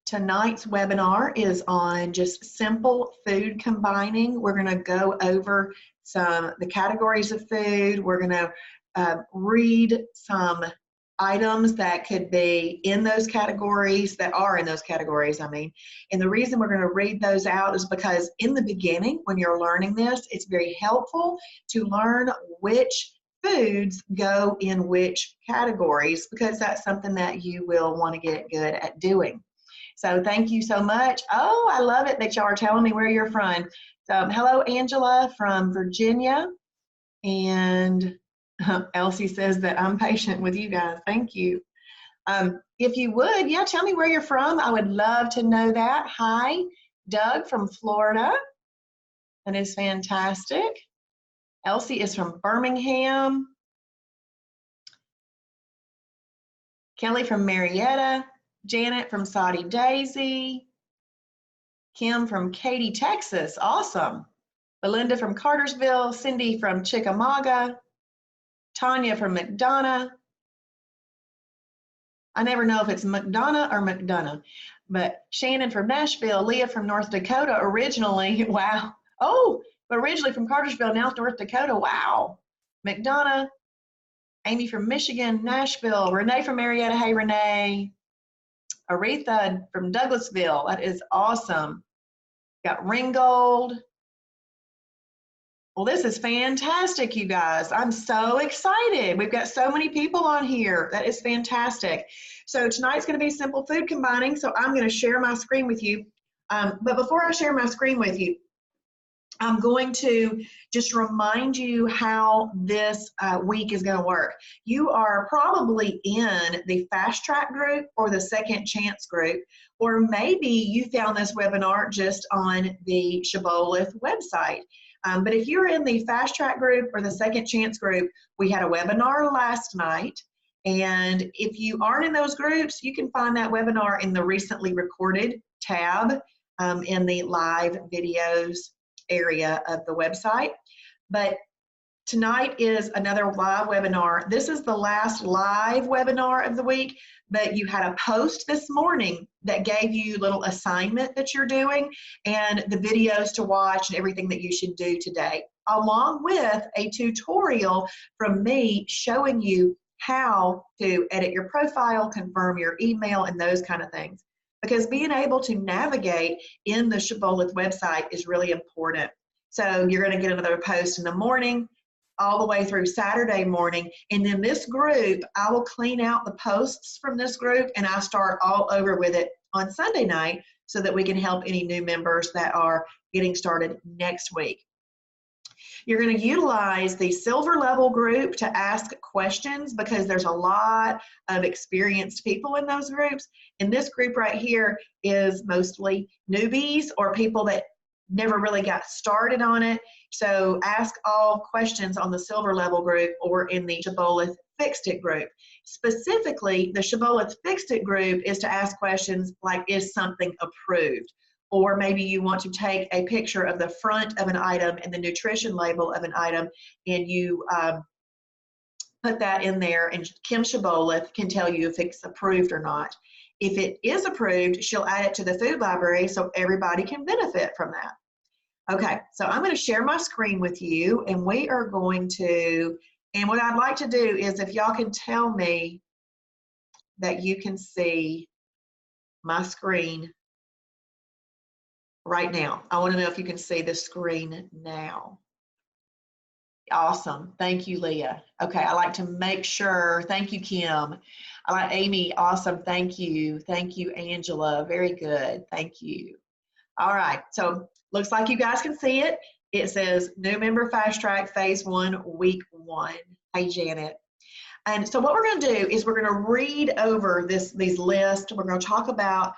Tonight's webinar is on just simple food combining. We're going to go over the categories of food. We're going to read some items that could be in those categories, that are in those categories, I mean. And the reason we're going to read those out is because in the beginning, when you're learning this, it's very helpful to learn which foods go in which categories, because that's something that you will want to get good at doing. So thank you so much. Oh, I love it that y'all are telling me where you're from. So hello, Angela from Virginia. And Elsie says that I'm patient with you guys. Thank you. If you would, yeah, tell me where you're from. I would love to know that. Hi, Doug from Florida. That is fantastic. Elsie is from Birmingham. Kelly from Marietta. Janet from Saudi Daisy. Kim from Katy, Texas. Awesome. Belinda from Cartersville. Cindy from Chickamauga. Tanya from McDonough. I never know if it's McDonough or McDonough, but Shannon from Nashville. Leah from North Dakota originally. Wow. Oh, but originally from Cartersville, now North Dakota. Wow. McDonough. Amy from Michigan, Nashville. Renee from Marietta. Hey, Renee. Aretha from Douglasville. That is awesome. Got Ringgold. Well, this is fantastic, you guys. I'm so excited. We've got so many people on here. That is fantastic. So tonight's going to be simple food combining. So I'm going to share my screen with you. But before I share my screen with you, I'm going to just remind you how this week is going to work. You are probably in the Fast Track group or the Second Chance group, or maybe you found this webinar just on the Shibboleth website. But if you're in the Fast Track group or the Second Chance group, we had a webinar last night. And if you aren't in those groups, you can find that webinar in the recently recorded tab in the live videos area of the website. But tonight is another live webinar. This is the last live webinar of the week, but you had a post this morning that gave you a little assignment that you're doing and the videos to watch and everything that you should do today, along with a tutorial from me showing you how to edit your profile, confirm your email, and those kind of things. Because being able to navigate in the Shibboleth website is really important. So you're going to get another post in the morning, all the way through Saturday morning. And then this group, I will clean out the posts from this group and I start all over with it on Sunday night so that we can help any new members that are getting started next week. You're going to utilize the silver level group to ask questions because there's a lot of experienced people in those groups. And this group right here is mostly newbies or people that never really got started on it. So ask all questions on the silver level group or in the Shibboleth Fixed It group. Specifically, the Shibboleth Fixed It group is to ask questions like, is something approved? Or maybe you want to take a picture of the front of an item and the nutrition label of an item, and you put that in there, and Kim Shibboleth can tell you if it's approved or not. If it is approved, she'll add it to the food library so everybody can benefit from that. Okay, so I'm going to share my screen with you, and we are going to, and what I'd like to do is if y'all can tell me that you can see my screen right now. I want to know if you can see the screen now. Awesome. Thank you, Leah. Okay, I like to make sure. Thank you, Kim. I like Amy. Awesome. Thank you. Thank you, Angela. Very good. Thank you. All right. So looks like you guys can see it. It says new member Fast Track Phase 1, Week 1. Hey, Janet. And so what we're going to do is we're going to read over these lists. We're going to talk about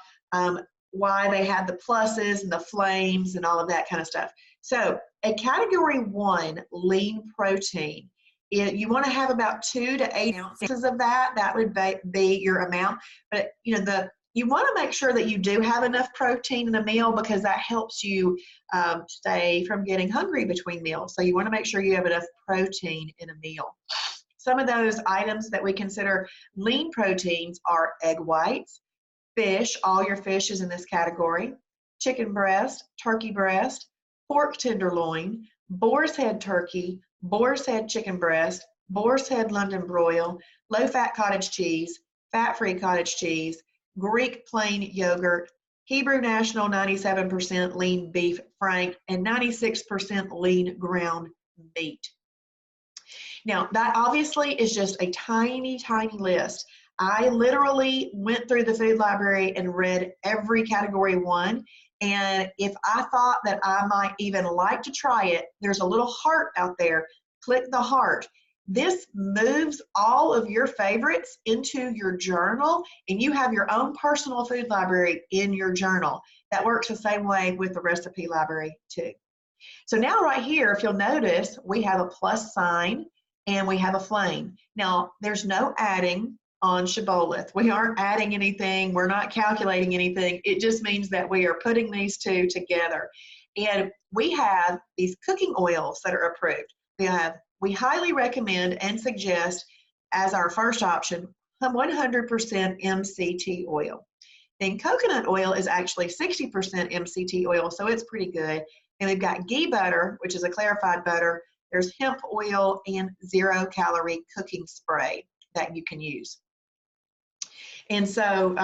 why they had the pluses and the flames and all of that kind of stuff. So a category 1, lean protein, you want to have about 2 to 8 ounces of that. That would be your amount. But you know, you want to make sure that you do have enough protein in a meal because that helps you stay from getting hungry between meals. So you want to make sure you have enough protein in a meal. Some of those items that we consider lean proteins are egg whites, Fish, all your fish is in this category. Chicken breast, turkey breast, pork tenderloin, boar's head turkey, boar's head chicken breast, boar's head London broil, low-fat cottage cheese, fat-free cottage cheese, Greek plain yogurt, Hebrew National 97% lean beef frank, and 96% lean ground meat. Now, that obviously is just a tiny, tiny list. I literally went through the food library and read every category one. And if I thought that I might even like to try it, there's a little heart out there. Click the heart. This moves all of your favorites into your journal, and you have your own personal food library in your journal. That works the same way with the recipe library too. So now right here, if you'll notice, we have a plus sign and we have a flame. Now, there's no adding on Shibboleth. We aren't adding anything. We're not calculating anything. It just means that we are putting these two together. And we have these cooking oils that are approved. We highly recommend and suggest as our first option 100% MCT oil. Then coconut oil is actually 60% MCT oil, so it's pretty good. And we've got ghee butter, which is a clarified butter. There's hemp oil and 0-calorie cooking spray that you can use. And so,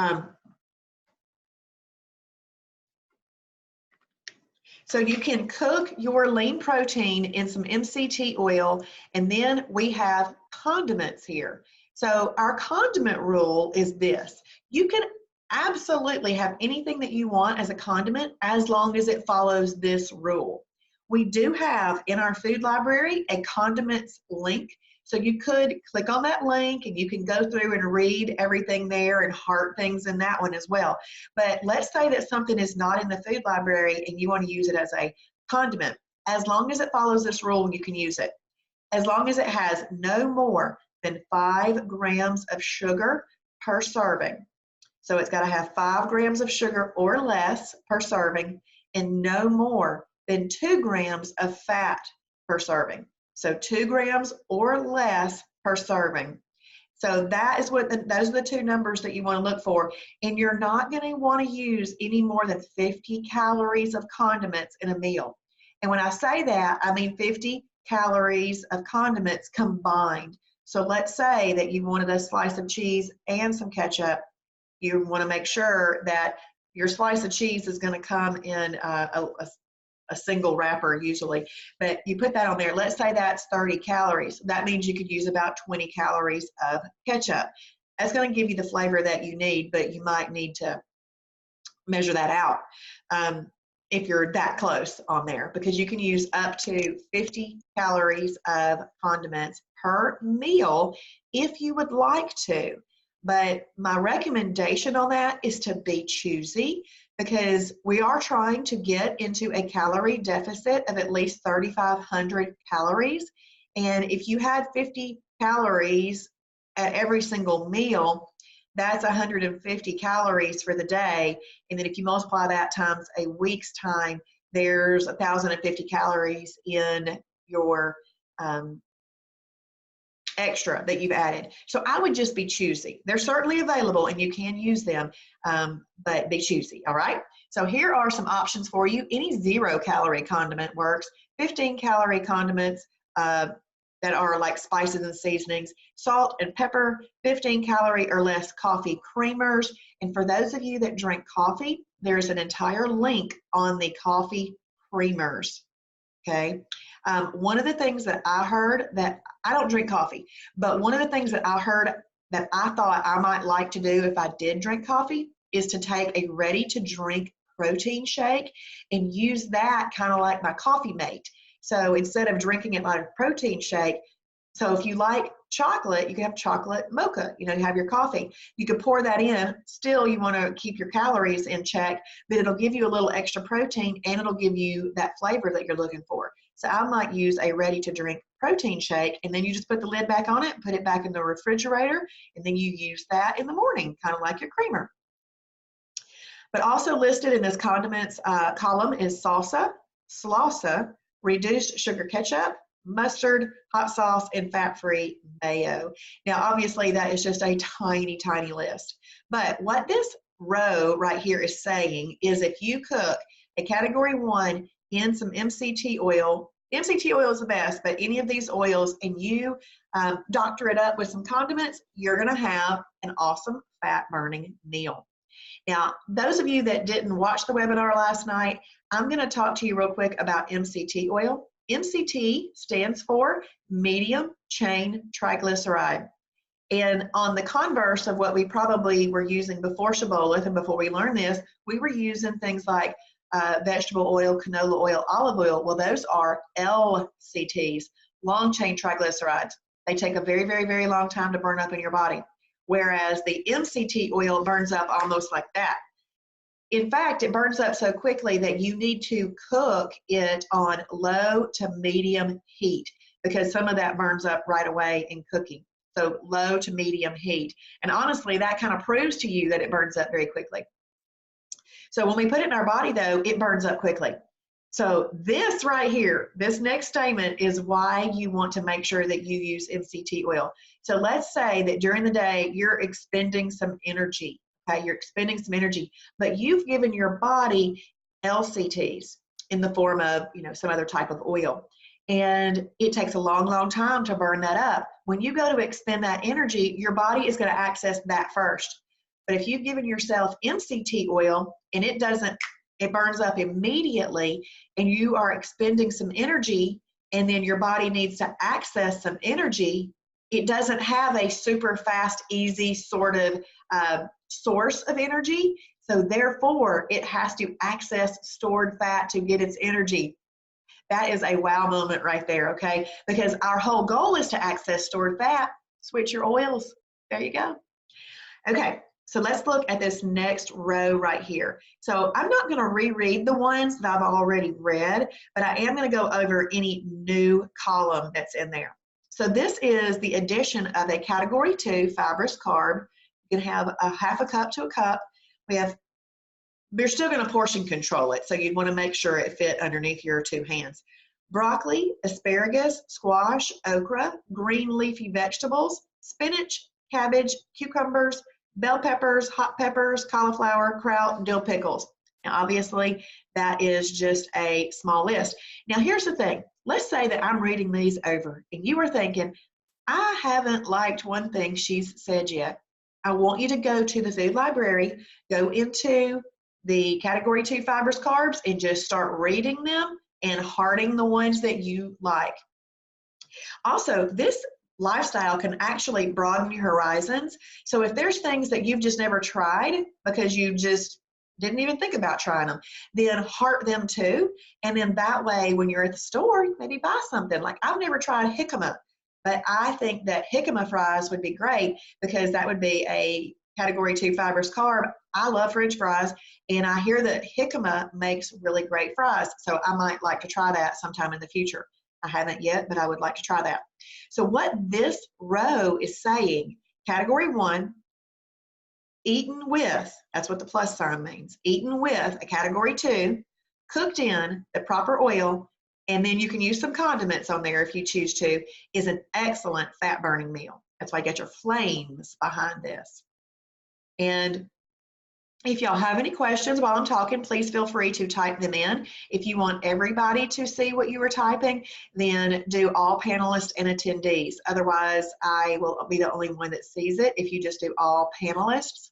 so you can cook your lean protein in some MCT oil, and then we have condiments here. So our condiment rule is this. You can absolutely have anything that you want as a condiment as long as it follows this rule. We do have in our food library a condiments link. So you could click on that link and you can go through and read everything there and heart things in that one as well. But let's say that something is not in the food library and you want to use it as a condiment. As long as it follows this rule, you can use it. As long as it has no more than 5 grams of sugar per serving. So it's got to have 5 grams of sugar or less per serving and no more than 2 grams of fat per serving. So 2 grams or less per serving. So that is what those are the two numbers that you want to look for. And you're not going to want to use any more than 50 calories of condiments in a meal. And when I say that, I mean 50 calories of condiments combined. So let's say that you wanted a slice of cheese and some ketchup. You want to make sure that your slice of cheese is going to come in a single wrapper usually, but you put that on there. Let's say that's 30 calories. That means you could use about 20 calories of ketchup. That's going to give you the flavor that you need, but you might need to measure that out if you're that close on there, because you can use up to 50 calories of condiments per meal if you would like to. But my recommendation on that is to be choosy, because we are trying to get into a calorie deficit of at least 3,500 calories. And if you had 50 calories at every single meal, that's 150 calories for the day. And then if you multiply that times a week's time, there's 1,050 calories in your extra that you've added. So I would just be choosy. They're certainly available and you can use them, but be choosy, all right? So here are some options for you. Any 0-calorie condiment works. 15-calorie condiments that are like spices and seasonings, salt and pepper, 15-calorie or less coffee creamers. And for those of you that drink coffee, there's an entire link on the coffee creamers, okay? One of the things that I heard, that I don't drink coffee, but one of the things that I heard that I thought I might like to do if I did drink coffee is to take a ready-to-drink protein shake and use that kind of like my coffee mate. So instead of drinking it like a protein shake, so if you like chocolate, you can have chocolate mocha, you have your coffee. You can pour that in. Still, you want to keep your calories in check, but it'll give you a little extra protein and it'll give you that flavor that you're looking for. So I might use a ready-to-drink protein shake, and then you just put the lid back on it, put it back in the refrigerator, and then you use that in the morning, kind of like your creamer. But also listed in this condiments column is salsa, salsa, reduced sugar ketchup, mustard, hot sauce, and fat-free mayo. Now, obviously, that is just a tiny, tiny list. But what this row right here is saying is if you cook a category 1 in some MCT oil, MCT oil is the best, but any of these oils, and you doctor it up with some condiments, you're going to have an awesome fat burning meal. Now, those of you that didn't watch the webinar last night, I'm going to talk to you real quick about MCT oil. MCT stands for medium chain triglyceride. And on the converse of what we probably were using before Shibboleth and before we learned this, we were using things like vegetable oil, canola oil, olive oil. Well, those are LCTs, long chain triglycerides. They take a very, very, very long time to burn up in your body, whereas the MCT oil burns up almost like that. In fact, it burns up so quickly that you need to cook it on low to medium heat because some of that burns up right away in cooking. So low to medium heat. And honestly, that kind of proves to you that it burns up very quickly. So when we put it in our body, though, it burns up quickly. So this right here, this next statement is why you want to make sure that you use MCT oil. So let's say that during the day, you're expending some energy. Okay, you're expending some energy, but you've given your body LCTs in the form of, some other type of oil. And it takes a long, long time to burn that up. When you go to expend that energy, your body is going to access that first. But if you've given yourself MCT oil and it burns up immediately and you are expending some energy and then your body needs to access some energy, it doesn't have a super fast, easy sort of source of energy. So therefore, it has to access stored fat to get its energy. That is a wow moment right there, okay? Because our whole goal is to access stored fat. Switch your oils. There you go. Okay, so let's look at this next row right here. So I'm not going to reread the ones that I've already read, but I am going to go over any new column that's in there. So this is the addition of a category 2 fibrous carb. You can have a half a cup to a cup. We're still going to portion control it, so you'd want to make sure it fit underneath your 2 hands. Broccoli, asparagus, squash, okra, green leafy vegetables, spinach, cabbage, cucumbers, bell peppers, hot peppers, cauliflower, kraut, dill pickles. Now, obviously, that is just a small list. Now, here's the thing. Let's say that I'm reading these over, and you are thinking, I haven't liked one thing she's said yet. I want you to go to the food library, go into the category 2 fibrous carbs, and just start reading them and hearting the ones that you like. Also, this lifestyle can actually broaden your horizons. So if there's things that you've just never tried because you just didn't even think about trying them, then heart them too. And then that way, when you're at the store, maybe buy something. Like, I've never tried jicama, but I think that jicama fries would be great because that would be a category 2 fibrous carb. I love French fries, and I hear that jicama makes really great fries. So I might like to try that sometime in the future. I haven't yet, but I would like to try that. So what this row is saying, category 1, eaten with, that's what the plus sign means, eaten with a category 2, cooked in the proper oil, and then you can use some condiments on there if you choose to, is an excellent fat burning meal. That's why you get your flames behind this. And if y'all have any questions while I'm talking, please feel free to type them in. If you want everybody to see what you were typing, then do all panelists and attendees. Otherwise, I will be the only one that sees it if you just do all panelists.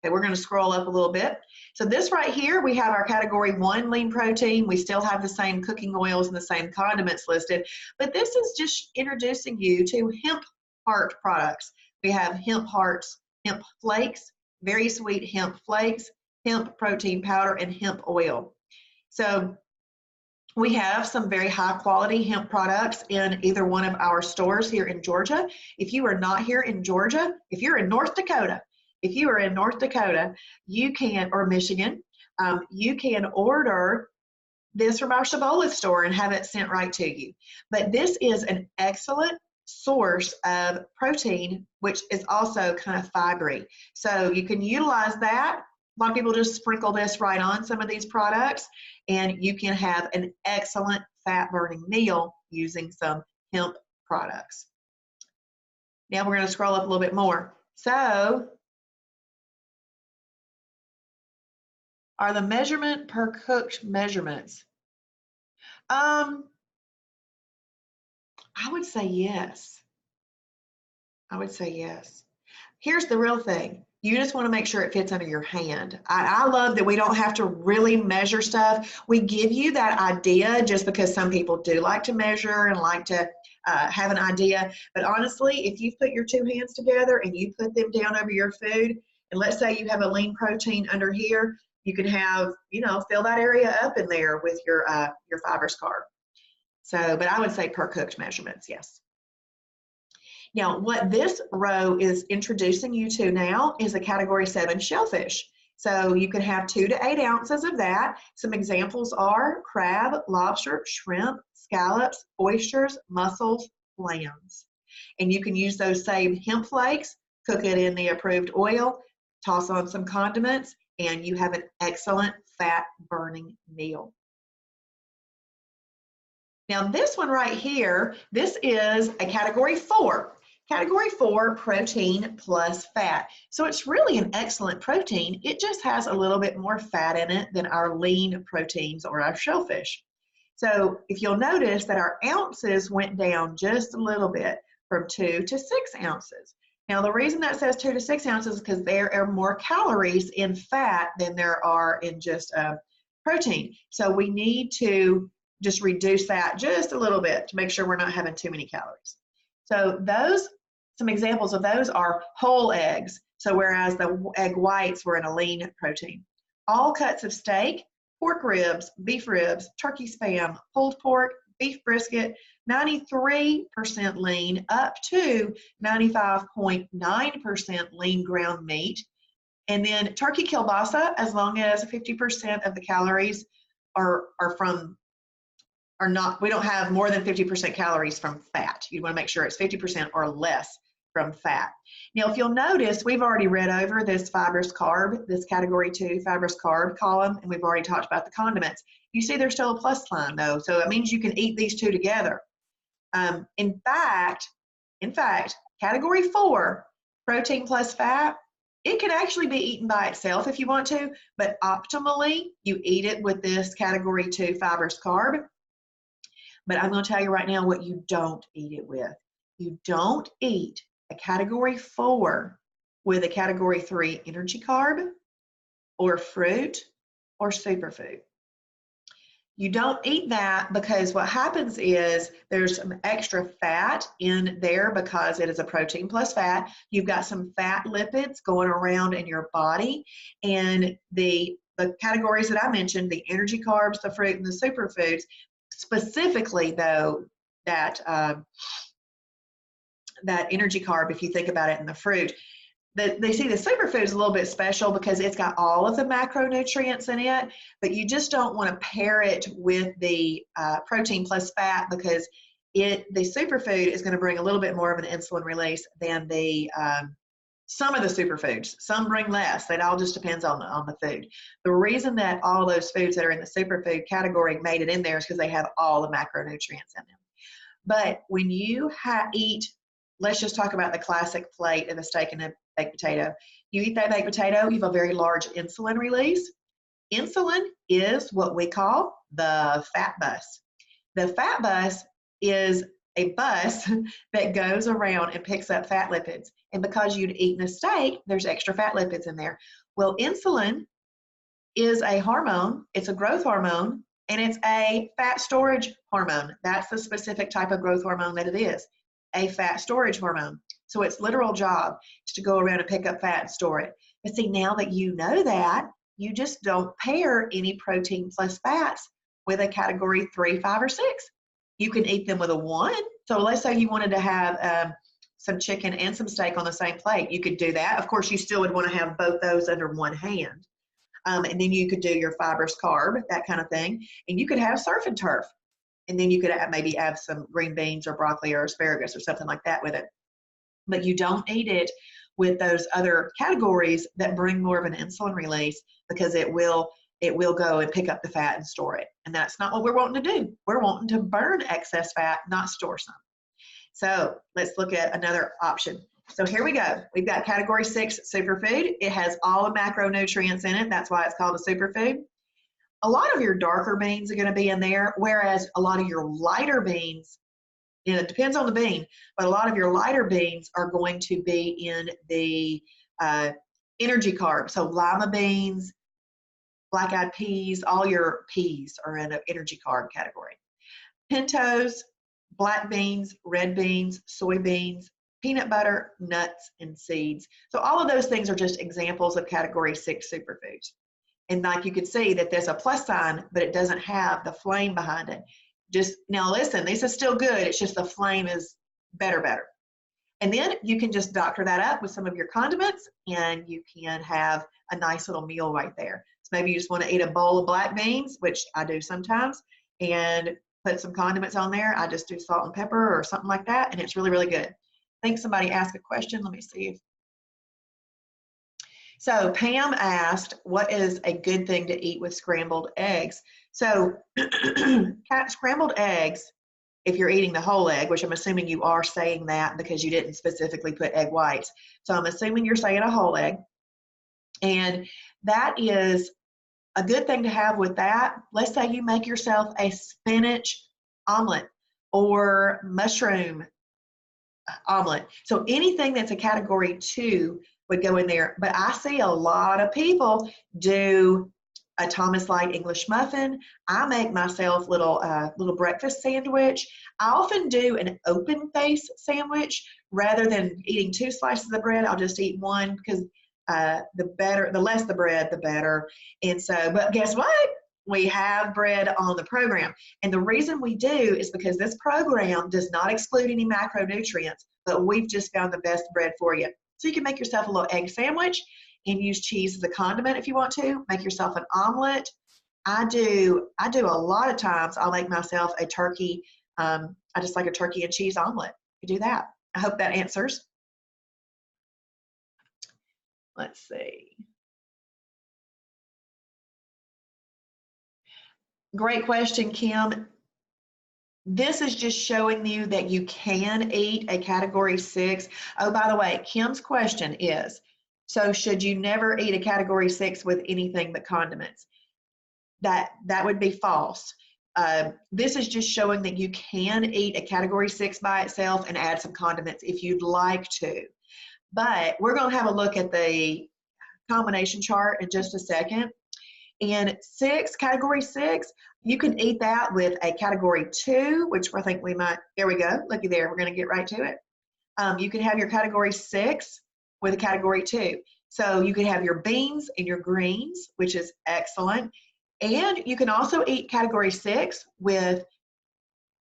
Okay, we're going to scroll up a little bit. So this right here, we have our category 1 lean protein. We still have the same cooking oils and the same condiments listed, but this is just introducing you to hemp heart products. We have hemp hearts, hemp flakes, very sweet hemp flakes, hemp protein powder, and hemp oil. So we have some very high quality hemp products in either one of our stores here in Georgia. If you are not here in Georgia, if you're in North Dakota, you can, or Michigan, you can order this from our Shibboleth store and have it sent right to you. But this is an excellent source of protein, which is also kind of fibery. So you can utilize that. A lot of people just sprinkle this right on some of these products, and you can have an excellent fat burning meal using some hemp products. Now we're going to scroll up a little bit more. So Are the measurement per cooked measurements? I would say yes. I would say yes. Here's the real thing. You just want to make sure it fits under your hand. I love that we don't have to really measure stuff. We give you that idea just because some people do like to measure and like to have an idea. But honestly, if you put your two hands together and you put them down over your food, and let's say you have a lean protein under here, you can have, you know, fill that area up in there with your fibrous carb. So, but I would say per cooked measurements, yes. Now, what this row is introducing you to now is a category 7 shellfish. So you can have 2 to 8 ounces of that. Some examples are crab, lobster, shrimp, scallops, oysters, mussels, clams. And you can use those same hemp flakes, cook it in the approved oil, toss on some condiments, and you have an excellent fat burning meal. Now this one right here, this is a category 4. Category 4, protein plus fat. So it's really an excellent protein. It just has a little bit more fat in it than our lean proteins or our shellfish. So if you'll notice that our ounces went down just a little bit from 2 to 6 ounces. Now the reason that says 2 to 6 ounces is because there are more calories in fat than there are in just protein. So we need to just reduce that just a little bit to make sure we're not having too many calories. So those, some examples of those are whole eggs. So whereas the egg whites were in a lean protein. All cuts of steak, pork ribs, beef ribs, turkey spam, pulled pork, beef brisket, 93% lean up to 95.9% lean ground meat. And then turkey kielbasa, as long as 50% of the calories are not, we don't have more than 50% calories from fat. You want to make sure it's 50% or less from fat. Now, if you'll notice, we've already read over this fibrous carb, this category 2 fibrous carb column, and we've already talked about the condiments. You see there's still a plus sign though, so it means you can eat these two together. In fact, category 4, protein plus fat, it can actually be eaten by itself if you want to, but optimally, you eat it with this category 2 fibrous carb. But I'm going to tell you right now what you don't eat it with. You don't eat a category 4 with a category 3 energy carb or fruit or superfood. You don't eat that because what happens is there's some extra fat in there because it is a protein plus fat. You've got some fat lipids going around in your body, and the categories that I mentioned, the energy carbs, the fruit, and the superfoods, specifically though, that energy carb, if you think about it in the fruit, they see the superfood is a little bit special because it's got all of the macronutrients in it, but you just don't want to pair it with the protein plus fat because the superfood is going to bring a little bit more of an insulin release than the some of the superfoods. Some bring less. It all just depends on the food. The reason that all those foods that are in the superfood category made it in there is because they have all the macronutrients in them. But when you eat, let's just talk about the classic plate of a steak and a baked potato. You eat that baked potato, you have a very large insulin release. Insulin is what we call the fat bus. The fat bus is a bus that goes around and picks up fat lipids. And because you'd eaten a steak, there's extra fat lipids in there. Well, insulin is a hormone, it's a growth hormone, and it's a fat storage hormone. That's the specific type of growth hormone that it is, a fat storage hormone. So its literal job is to go around and pick up fat and store it. But see, now that you know that, you just don't pair any protein plus fats with a category 3, 5, or 6. You can eat them with a 1. So let's say you wanted to have some chicken and some steak on the same plate. You could do that. Of course, you still would want to have both those under one hand. And then you could do your fibrous carb, that kind of thing. And you could have surf and turf. And then you could maybe add some green beans or broccoli or asparagus or something like that with it. But you don't eat it with those other categories that bring more of an insulin release because it will go and pick up the fat and store it. And that's not what we're wanting to do. We're wanting to burn excess fat, not store some. So let's look at another option. So here we go. We've got category 6 superfood. It has all the macronutrients in it. That's why it's called a superfood. A lot of your darker beans are going to be in there, whereas a lot of your lighter beans, and it depends on the bean, but a lot of your lighter beans are going to be in the energy carb. So lima beans, black-eyed peas, all your peas are in an energy carb category. Pintos, black beans, red beans, soybeans, peanut butter, nuts, and seeds. So all of those things are just examples of category 6 superfoods. And like you can see that there's a plus sign, but it doesn't have the flame behind it. Just now listen, this is still good. It's just the flame is better. And then you can just doctor that up with some of your condiments and you can have a nice little meal right there. So maybe you just want to eat a bowl of black beans, which I do sometimes, and put some condiments on there. I just do salt and pepper or something like that, and it's really, really good. I think somebody asked a question. Let me see if. So Pam asked, what is a good thing to eat with scrambled eggs? So scrambled eggs, if you're eating the whole egg, which I'm assuming you are saying that because you didn't specifically put egg whites. So I'm assuming you're saying a whole egg. And that is a good thing to have with that. Let's say you make yourself a spinach omelet or mushroom omelet. So anything that's a category 2 would go in there. But I see a lot of people do a Thomas Light English muffin. I make myself little breakfast sandwich. I often do an open face sandwich rather than eating 2 slices of bread. I'll just eat one because the less the bread, the better. And so, but guess what? We have bread on the program. And the reason we do is because this program does not exclude any macronutrients, but we've just found the best bread for you. So you can make yourself a little egg sandwich and use cheese as a condiment if you want to. Make yourself an omelet. I do a lot of times I'll make myself a turkey. I just like a turkey and cheese omelet. You do that. I hope that answers. Let's see. Great question, Kim. This is just showing you that you can eat a category 6. Oh, by the way, Kim's question is, so should you never eat a category 6 with anything but condiments? That would be false. This is just showing that you can eat a category 6 by itself and add some condiments if you'd like to. But we're going to have a look at the combination chart in just a second. And category 6, you can eat that with a category 2, which I think we might, there we go, looky there, we're going to get right to it. You can have your category 6 with a category 2. So you can have your beans and your greens, which is excellent. And you can also eat category 6 with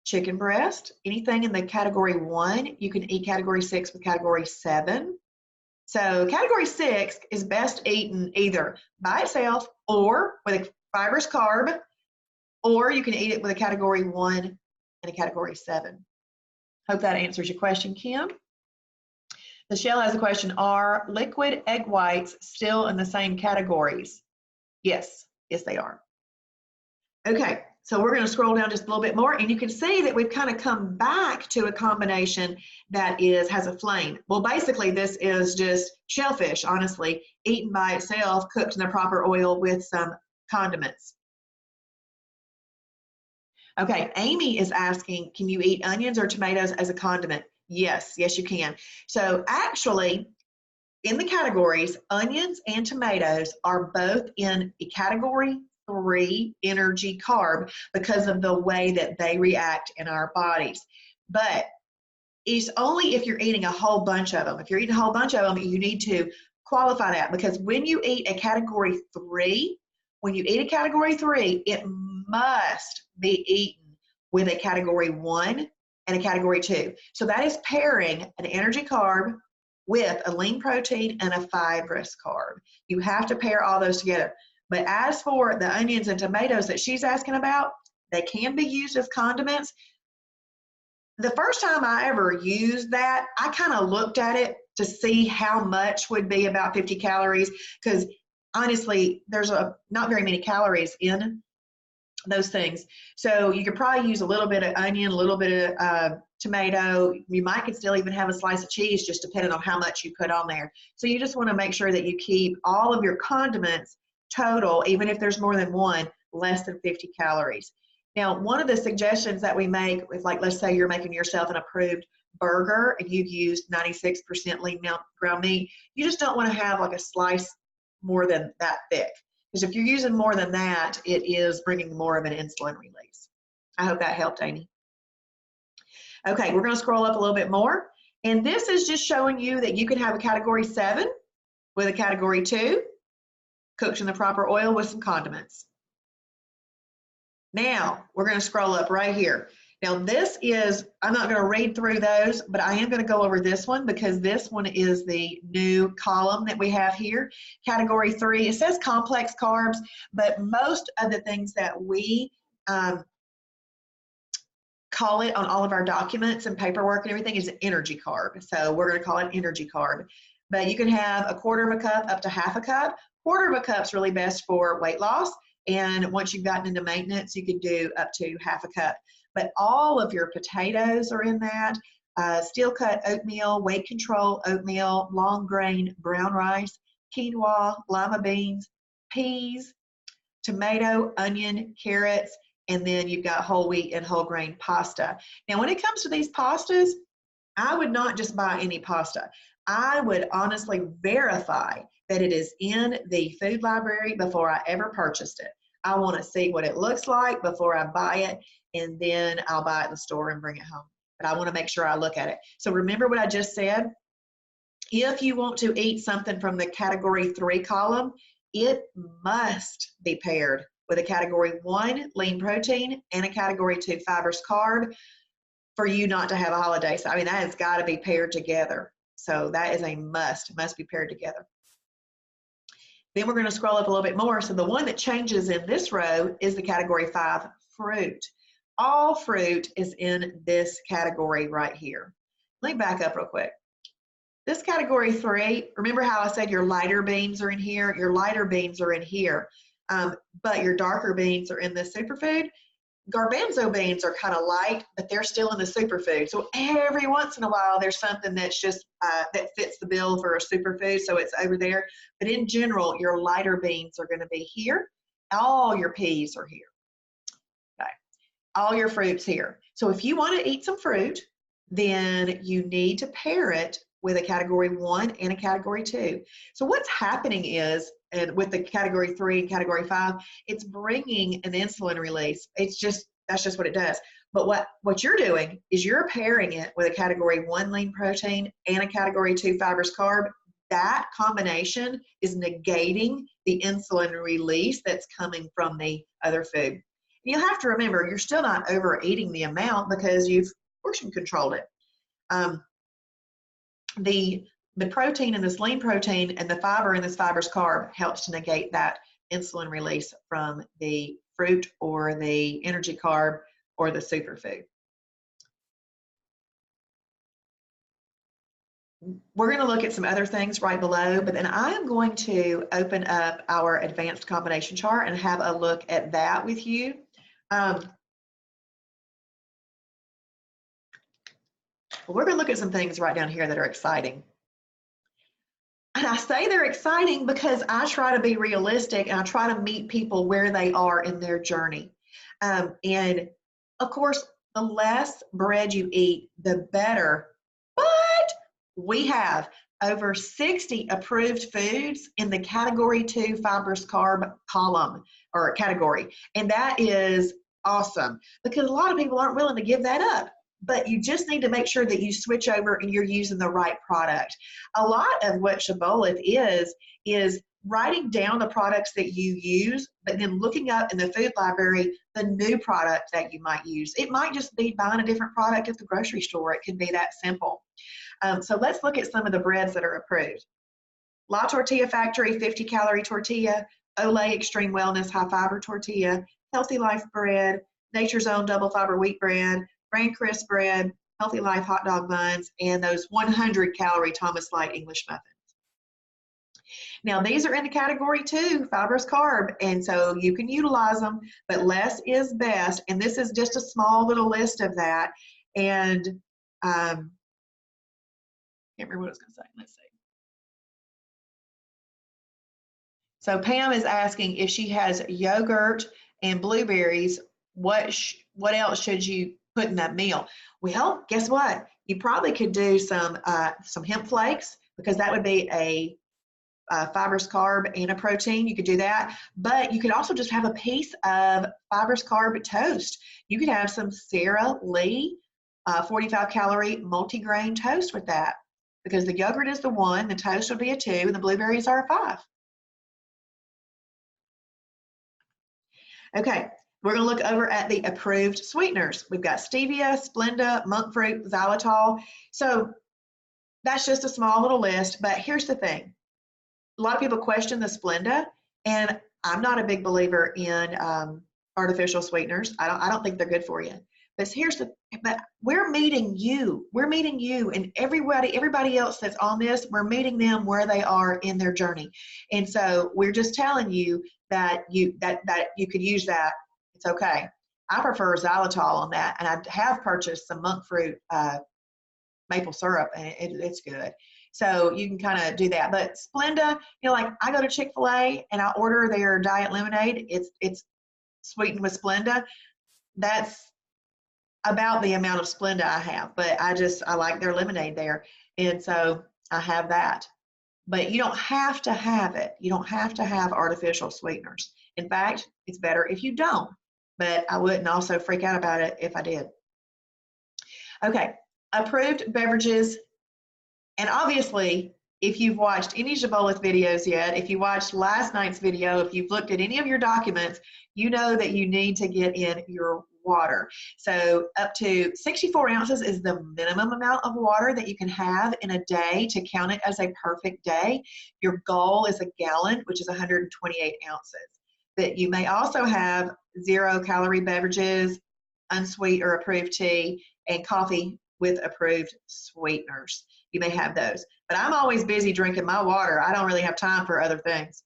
chicken breast, anything in the category 1. You can eat category 6 with category 7. So category 6 is best eaten either by itself or with a fibrous carb, or you can eat it with a category 1 and a category 7. Hope that answers your question, Kim. Michelle has a question. Are liquid egg whites still in the same categories? Yes, they are. Okay, so we're going to scroll down just a little bit more, and you can see that we've kind of come back to a combination that has a flame. Well, basically, this is just shellfish, honestly, eaten by itself, cooked in the proper oil with some condiments. Okay, Amy is asking, can you eat onions or tomatoes as a condiment? Yes, you can. So actually, in the categories, onions and tomatoes are both in a category 3 energy carb because of the way that they react in our bodies. But it's only if you're eating a whole bunch of them. If you're eating a whole bunch of them, you need to qualify that, because when you eat a category 3, it must be eaten with a category 1 and a category 2. So that is pairing an energy carb with a lean protein and a fibrous carb. You have to pair all those together. But as for the onions and tomatoes that she's asking about, they can be used as condiments. The first time I ever used that, I kind of looked at it to see how much would be about 50 calories, because honestly, there's not very many calories in those things. So you could probably use a little bit of onion, a little bit of tomato. You might could still even have a slice of cheese, just depending on how much you put on there. So you just want to make sure that you keep all of your condiments total, even if there's more than one, less than 50 calories. Now, one of the suggestions that we make is, like, let's say you're making yourself an approved burger and you've used 96% lean ground meat, you just don't want to have like a slice more than that thick. Because if you're using more than that, it is bringing more of an insulin release. I hope that helped, Amy. Okay, we're going to scroll up a little bit more. And this is just showing you that you can have a category 7 with a category 2, cooked in the proper oil with some condiments. Now, we're going to scroll up right here. Now, this is, I'm not going to read through those, but I am going to go over this one because this one is the new column that we have here. Category 3, it says complex carbs, but most of the things that we call it on all of our documents and paperwork and everything is energy carb. So we're going to call it energy carb. But you can have a quarter of a cup up to half a cup. Quarter of a cup is really best for weight loss. And once you've gotten into maintenance, you can do up to half a cup. But all of your potatoes are in that. Steel cut oatmeal, weight control oatmeal, long grain brown rice, quinoa, lima beans, peas, tomato, onion, carrots, and then you've got whole wheat and whole grain pasta. Now, when it comes to these pastas, I would not just buy any pasta. I would honestly verify that it is in the food library before I ever purchased it. I want to see what it looks like before I buy it, and then I'll buy it in the store and bring it home. But I want to make sure I look at it. So remember what I just said? If you want to eat something from the category 3 column, it must be paired with a category 1 lean protein and a category 2 fibrous carb for you not to have a holiday. So, I mean, that has got to be paired together. So that is a must be paired together. Then we're going to scroll up a little bit more. So the one that changes in this row is the category 5 fruit. All fruit is in this category right here. Let me back up real quick. This category 3, remember how I said your lighter beans are in here? Your lighter beans are in here, but your darker beans are in the superfood. Garbanzo beans are kind of light, but they're still in the superfood. So every once in a while, there's something that's just that fits the bill for a superfood, so it's over there. But in general, your lighter beans are going to be here. All your peas are here. Okay. All your fruits here. So if you want to eat some fruit, then you need to pair it with a category 1 and a category 2. So what's happening is, and with the category 3 and category 5, it's bringing an insulin release. It's just, that's just what it does. But what you're doing is you're pairing it with a category 1 lean protein and a category 2 fibrous carb. That combination is negating the insulin release that's coming from the other food. And you have to remember, you're still not overeating the amount because you've portion controlled it. The protein in this lean protein and the fiber in this fibrous carb helps to negate that insulin release from the fruit or the energy carb or the superfood. We're going to look at some other things right below, but then I am going to open up our advanced combination chart and have a look at that with you. We're going to look at some things right down here that are exciting. And I say they're exciting because I try to be realistic and I try to meet people where they are in their journey. And of course, the less bread you eat, the better. But we have over 60 approved foods in the category 2 fibrous carb column or category. And that is awesome because a lot of people aren't willing to give that up. But you just need to make sure that you switch over and you're using the right product. A lot of what Shibboleth is writing down the products that you use, but then looking up in the food library the new product that you might use. It might just be buying a different product at the grocery store. It can be that simple. So let's look at some of the breads that are approved. La Tortilla Factory 50-calorie tortilla, Olay Extreme Wellness high fiber tortilla, Healthy Life bread, Nature's Own double fiber wheat bread, Bran Crisp bread, Healthy Life hot dog buns, and those 100-calorie Thomas Light English muffins. Now, these are in the category 2, fibrous carb, and so you can utilize them, but less is best. And this is just a small little list of that. And can't remember what I was going to say. Let's see. So Pam is asking if she has yogurt and blueberries, what else should you put in that meal? Well, guess what? You probably could do some hemp flakes, because that would be a fibrous carb and a protein. You could do that, but you could also just have a piece of fibrous carb toast. You could have some Sara Lee 45 calorie multigrain toast with that, because the yogurt is the 1, the toast would be a 2, and the blueberries are a 5. Okay, we're going to look over at the approved sweeteners. We've got stevia, Splenda, monk fruit, xylitol. So that's just a small little list, but here's the thing. A lot of people question the Splenda, and I'm not a big believer in artificial sweeteners. I don't think they're good for you. But we're meeting you. We're meeting you, and everybody else that's on this, we're meeting them where they are in their journey. And so we're just telling you that you could use that. It's okay. I prefer xylitol on that, and I have purchased some monk fruit maple syrup, and it's good. So you can kind of do that. But Splenda, like I go to Chick-fil-A and I order their diet lemonade. It's sweetened with Splenda. That's about the amount of Splenda I have, but I like their lemonade there, and so I have that. But you don't have to have it. You don't have to have artificial sweeteners. In fact, it's better if you don't, but I wouldn't also freak out about it if I did. Okay, approved beverages. And obviously, if you've watched any Jabolith videos yet, if you watched last night's video, if you've looked at any of your documents, you know that you need to get in your water. So up to 64 ounces is the minimum amount of water that you can have in a day to count it as a perfect day. Your goal is a gallon, which is 128 ounces. But you may also have 0-calorie beverages, unsweet or approved tea, and coffee with approved sweeteners. You may have those. But I'm always busy drinking my water. I don't really have time for other things.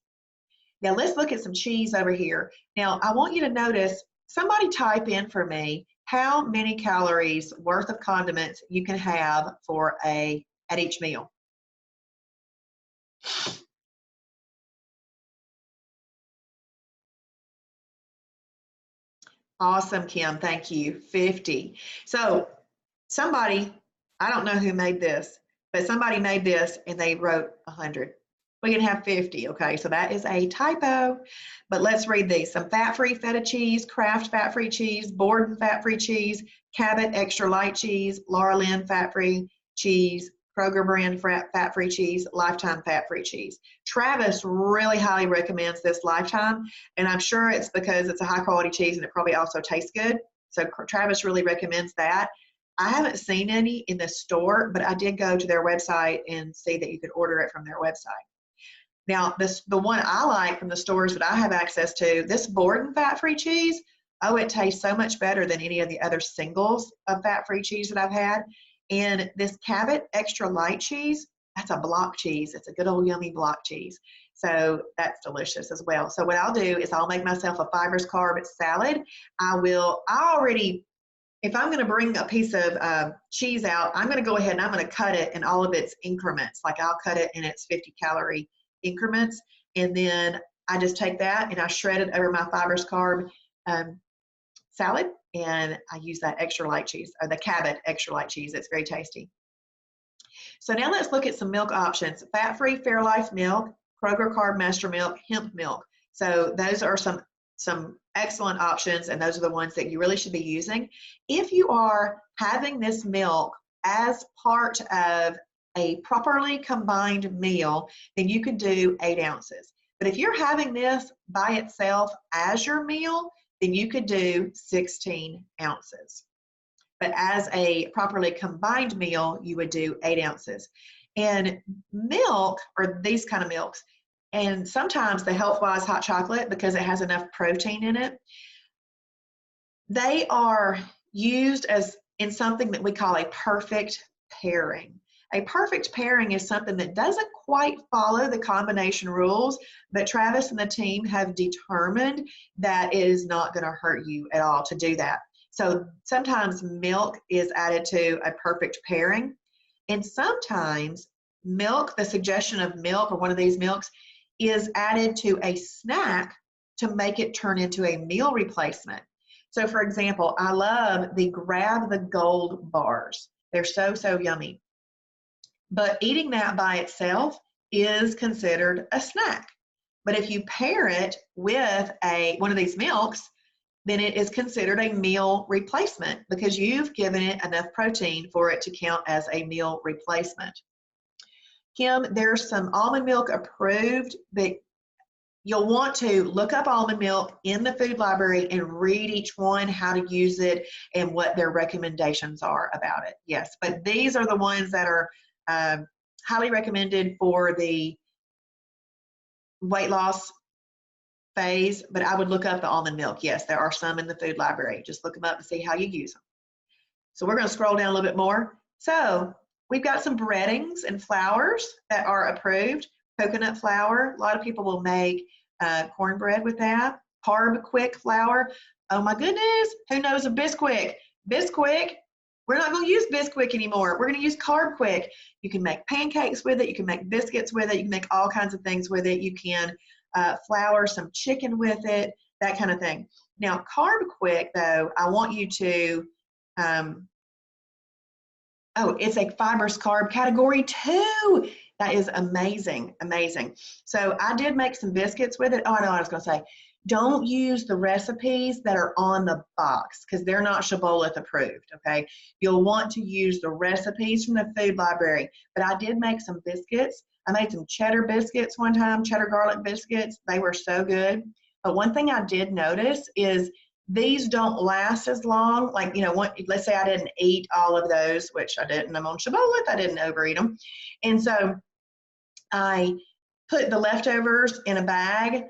Now let's look at some cheese over here. Now I want you to notice, somebody type in for me how many calories worth of condiments you can have at each meal. Awesome, Kim, thank you. 50. So somebody, I don't know who made this, but somebody made this and they wrote 100. We can have 50, okay? So that is a typo, but let's read these. Some fat-free feta cheese, Kraft fat-free cheese, Borden fat-free cheese, Cabot extra light cheese, Laura Lynn fat-free cheese, Kroger brand fat-free cheese, Lifetime fat-free cheese. Travis really highly recommends this Lifetime, and I'm sure it's because it's a high-quality cheese and it probably also tastes good. So Travis really recommends that. I haven't seen any in the store, but I did go to their website and see that you could order it from their website. Now, the one I like from the stores that I have access to, this Borden fat-free cheese, oh, it tastes so much better than any of the other singles of fat-free cheese that I've had. And this Cabot extra light cheese, that's a block cheese. It's a good old yummy block cheese. So that's delicious as well. So what I'll do is I'll make myself a fibrous carb salad. If I'm going to bring a piece of cheese out, I'm going to go ahead and I'm going to cut it in all of its increments. Like I'll cut it in its 50-calorie increments, and then I just take that and I shred it over my fibrous carb salad, and I use that extra light cheese, or the Cabot extra light cheese. It's very tasty. So now let's look at some milk options. Fat-free Fairlife milk, Kroger Carb Master milk, hemp milk. So those are some excellent options, and those are the ones that you really should be using. If you are having this milk as part of a properly combined meal, then you could do 8 ounces. But if you're having this by itself as your meal, then you could do 16 ounces. But as a properly combined meal, you would do 8 ounces. And milk, or these kind of milks, and sometimes the Healthwise hot chocolate, because it has enough protein in it, they are used as in something that we call a perfect pairing. A perfect pairing is something that doesn't quite follow the combination rules, but Travis and the team have determined that it is not going to hurt you at all to do that. So sometimes milk is added to a perfect pairing. And sometimes milk, the suggestion of milk or one of these milks, is added to a snack to make it turn into a meal replacement. So for example, I love the Grab the Gold bars. They're so, so yummy. But eating that by itself is considered a snack. But if you pair it with one of these milks, then it is considered a meal replacement because you've given it enough protein for it to count as a meal replacement. Kim, there's some almond milk approved, but you'll want to look up almond milk in the food library and read each one, how to use it, and what their recommendations are about it. Yes, but these are the ones that are highly recommended for the weight loss phase, but I would look up the almond milk. Yes, there are some in the food library. Just look them up and see how you use them. So we're going to scroll down a little bit more. So we've got some breadings and flours that are approved. Coconut flour, a lot of people will make cornbread with that. Carb Quick flour. Oh my goodness, who knows of Bisquick? Bisquick, we're not going to use Bisquick anymore. We're going to use Carb Quick. You can make pancakes with it. You can make biscuits with it. You can make all kinds of things with it. You can flour some chicken with it, that kind of thing. Now, Carb Quick, though, I want you to, it's a fibrous carb category 2. That is amazing, amazing. So I did make some biscuits with it. Oh, I know what I was going to say. Don't use the recipes that are on the box because they're not Shibboleth approved, okay? You'll want to use the recipes from the food library. But I did make some biscuits. I made some cheddar biscuits one time, cheddar garlic biscuits. They were so good. But one thing I did notice is these don't last as long. Like, let's say I didn't eat all of those, which I didn't. I'm on Shibboleth. I didn't overeat them. And so I put the leftovers in a bag.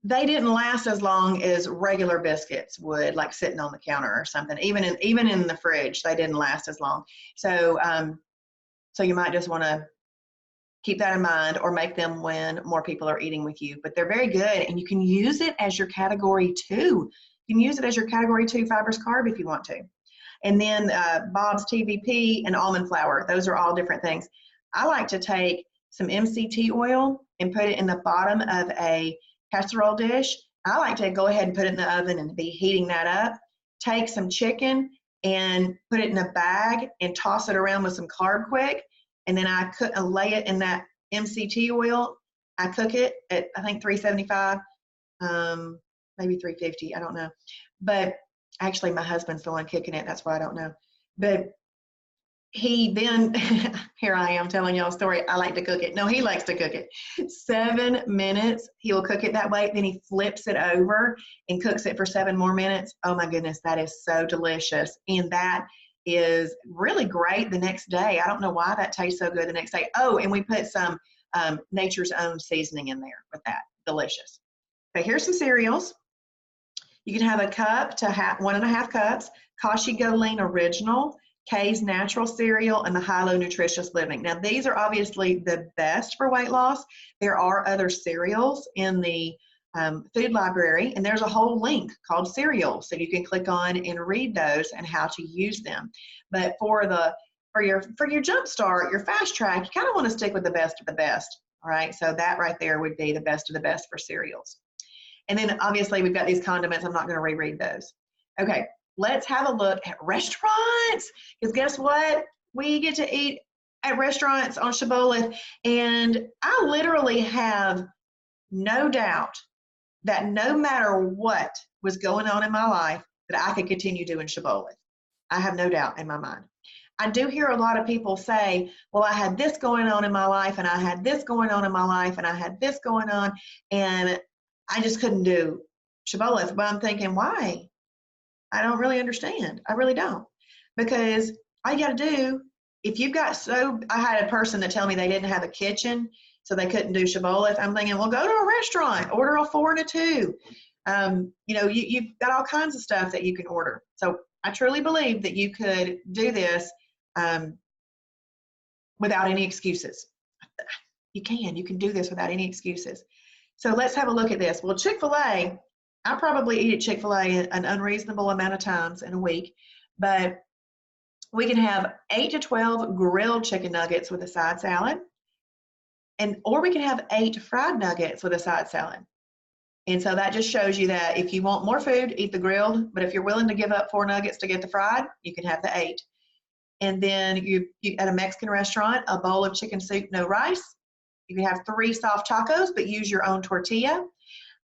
They didn't last as long as regular biscuits would, like sitting on the counter or something. Even in the fridge, they didn't last as long. So, so you might just want to keep that in mind or make them when more people are eating with you. But they're very good, and you can use it as your category 2. You can use it as your category 2 fibrous carb if you want to. And then Bob's TVP and almond flour. Those are all different things. I like to take some MCT oil and put it in the bottom of a casserole dish. I like to go ahead and put it in the oven and be heating that up. Take some chicken and put it in a bag and toss it around with some Carb Quick. And then I lay it in that MCT oil. I cook it at, I think, 375, maybe 350. I don't know. But actually, my husband's the one cooking it. That's why I don't know. But he then, here I am telling y'all a story. I like to cook it. No, he likes to cook it. 7 minutes. He will cook it that way. Then he flips it over and cooks it for 7 more minutes. Oh my goodness, that is so delicious. And that is really great the next day. I don't know why that tastes so good the next day. Oh, and we put some Nature's Own seasoning in there with that. Delicious. Okay, here's some cereals. You can have a cup to 1.5 cups, Kashi GoLean Original, K's Natural Cereal, and the Hilo Nutritious Living. Now, these are obviously the best for weight loss. There are other cereals in the food library, and there's a whole link called cereal, so you can click on and read those and how to use them. But for your jump start, your fast track, you kind of want to stick with the best of the best. All right, so that right there would be the best of the best for cereals. And then obviously we've got these condiments. I'm not going to reread those. Okay, let's have a look at restaurants, because guess what? We get to eat at restaurants on Shibboleth, and I literally have no doubt that no matter what was going on in my life, that I could continue doing Shibboleth. I have no doubt in my mind. I do hear a lot of people say, well, I had this going on in my life, and I had this going on in my life, and I had this going on, and I just couldn't do Shibboleth. But I'm thinking, why? I don't really understand. I really don't. Because all you got to do, if you've got I had a person that tell me they didn't have a kitchen, so they couldn't do Shibboleth. I'm thinking, well, go to a restaurant, order a 4 and a 2. You've got all kinds of stuff that you can order. So I truly believe that you could do this without any excuses. You can do this without any excuses. So let's have a look at this. Well, Chick-fil-A, I probably eat at Chick-fil-A an unreasonable amount of times in a week, but we can have 8 to 12 grilled chicken nuggets with a side salad, or we can have 8 fried nuggets with a side salad. And so that just shows you that if you want more food, eat the grilled, but if you're willing to give up 4 nuggets to get the fried, you can have the 8. And then you at a Mexican restaurant, a bowl of chicken soup, no rice. You can have 3 soft tacos, but use your own tortilla.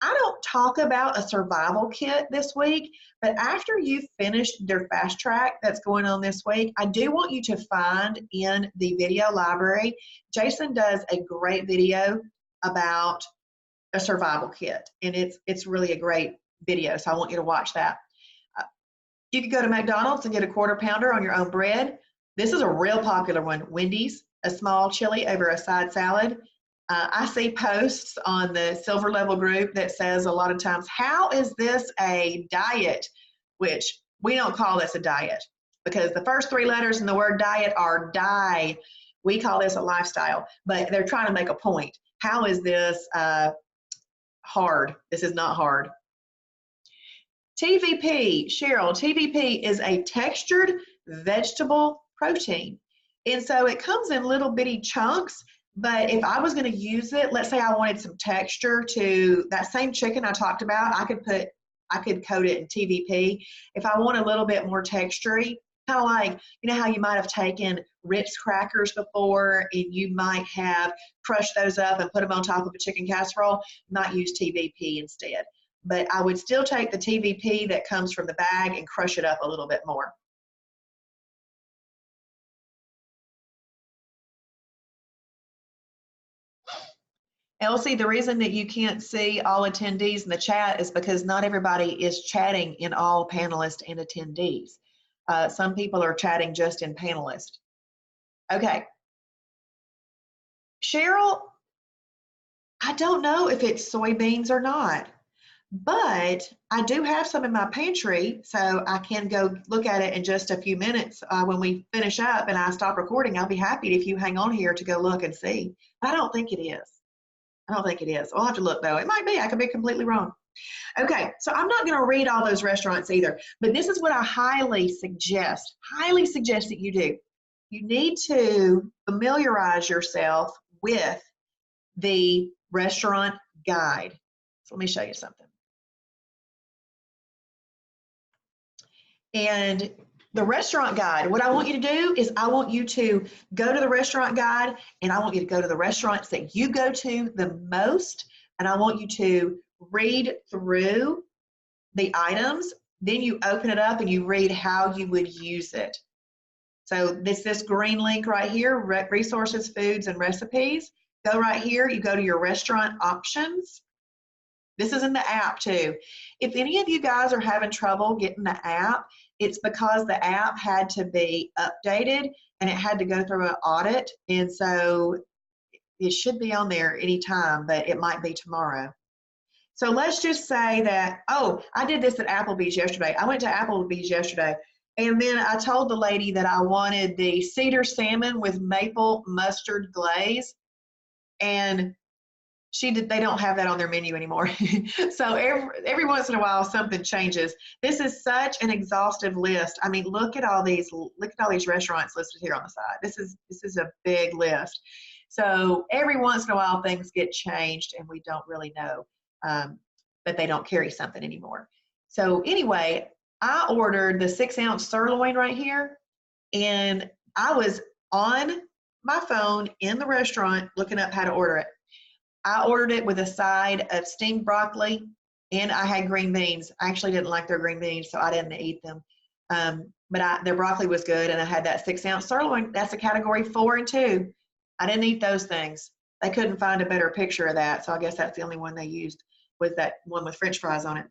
I don't talk about a survival kit this week, but after you've finished their fast track that's going on this week, I do want you to find in the video library, Jason does a great video about a survival kit, and it's really a great video, so I want you to watch that. You could go to McDonald's and get a 1/4 pounder on your own bread. This is a real popular one. Wendy's, a small chili over a side salad. I see posts on the Silver Level group that says a lot of times, how is this a diet? Which we don't call this a diet because the first 3 letters in the word diet are die. We call this a lifestyle, but they're trying to make a point. How is this hard? This is not hard. TVP, Cheryl, TVP is a textured vegetable protein. And so it comes in little bitty chunks. But if I was going to use it, let's say I wanted some texture to that same chicken I talked about, I could coat it in TVP. If I want a little bit more textury, kind of like, you know how you might have taken Ritz crackers before and you might have crushed those up and put them on top of a chicken casserole, might use TVP instead. But I would still take the TVP that comes from the bag and crush it up a little bit more. Elsie, the reason that you can't see all attendees in the chat is because not everybody is chatting in all panelists and attendees. Some people are chatting just in panelists. Okay. Cheryl, I don't know if it's soybeans or not, but I do have some in my pantry, so I can go look at it in just a few minutes. When we finish up and I stop recording, I'll be happy if you hang on here to go look and see. I don't think it is. I don't think it is. We'll have to look though. It might be. I could be completely wrong. Okay, so I'm not going to read all those restaurants either, but this is what I highly suggest that you do. You need to familiarize yourself with the restaurant guide. So let me show you something. And the restaurant guide, what I want you to do is I want you to go to the restaurant guide and I want you to go to the restaurants that you go to the most, and I want you to read through the items. Then you open it up and you read how you would use it. So this green link right here, resources, foods, and recipes. Go right here, you go to your restaurant options. This is in the app too. If any of you guys are having trouble getting the app, it's because the app had to be updated and it had to go through an audit. And so it should be on there anytime, but it might be tomorrow. So let's just say that, oh, I did this at Applebee's yesterday. I went to Applebee's yesterday, and then I told the lady that I wanted the cedar salmon with maple mustard glaze, and they don't have that on their menu anymore. So every once in a while something changes. This is such an exhaustive list. I mean, look at all these restaurants listed here on the side. This is a big list. So every once in a while things get changed and we don't really know that they don't carry something anymore. So anyway, I ordered the 6-ounce sirloin right here, and I was on my phone in the restaurant looking up how to order it. I ordered it with a side of steamed broccoli, and I had green beans. I actually didn't like their green beans, so I didn't eat them. But their broccoli was good, and I had that 6-ounce sirloin. That's a category 4 and 2. I didn't eat those things. They couldn't find a better picture of that, so I guess that's the only one they used, was that one with French fries on it.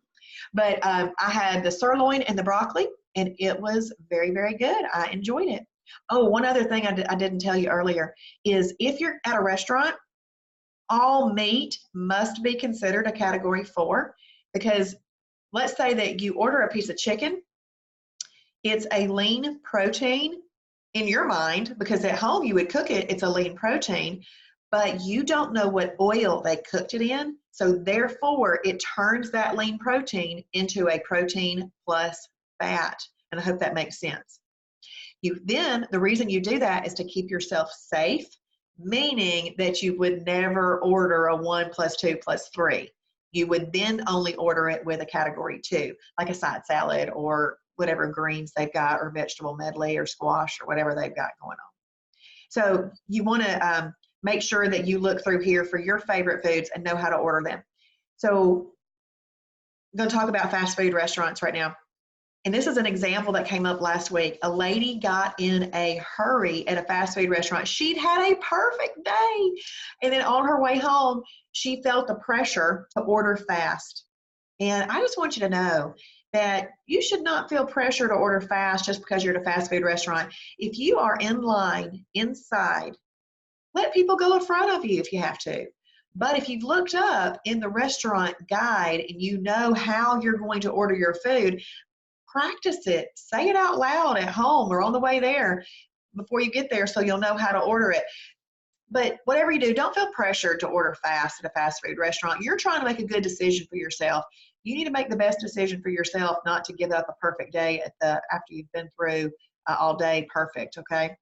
But I had the sirloin and the broccoli, and it was very, very good. I enjoyed it. Oh, one other thing I didn't tell you earlier is if you're at a restaurant, all meat must be considered a category 4, because let's say that you order a piece of chicken. It's a lean protein in your mind, because at home you would cook it, it's a lean protein. but you don't know what oil they cooked it in. So therefore, it turns that lean protein into a protein plus fat. And I hope that makes sense. The reason you do that is to keep yourself safe, meaning that you would never order a 1 + 2 + 3. You would then only order it with a category 2, like a side salad or whatever greens they've got, or vegetable medley or squash or whatever they've got going on. So you want to make sure that you look through here for your favorite foods and know how to order them. So I'm going to talk about fast food restaurants right now. And this is an example that came up last week. A lady got in a hurry at a fast food restaurant. She'd had a perfect day. And then on her way home, she felt the pressure to order fast. And I just want you to know that you should not feel pressure to order fast just because you're at a fast food restaurant. If you are in line inside, let people go in front of you if you have to. But if you've looked up in the restaurant guide and you know how you're going to order your food, practice it. Say it out loud at home or on the way there before you get there so you'll know how to order it. But whatever you do, don't feel pressured to order fast at a fast food restaurant. You're trying to make a good decision for yourself. You need to make the best decision for yourself, not to give up a perfect day after you've been through all day perfect, okay?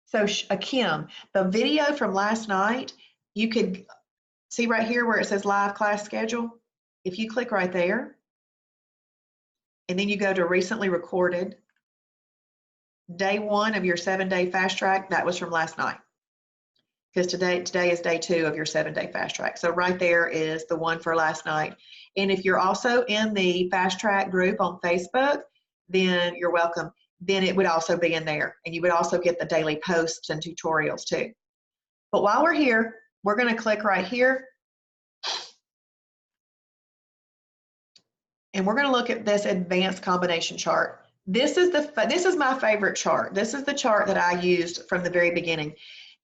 So Kim, the video from last night, you could see right here where it says live class schedule. If you click right there, and then you go to recently recorded, day 1 of your 7-day fast track, that was from last night. Because today is day 2 of your 7-day fast track. So right there is the one for last night. And if you're also in the fast track group on Facebook, then you're welcome. Then it would also be in there. And you would also get the daily posts and tutorials too. But while we're here, we're going to click right here. And we're going to look at this advanced combination chart. This is my favorite chart. This is the chart that I used from the very beginning.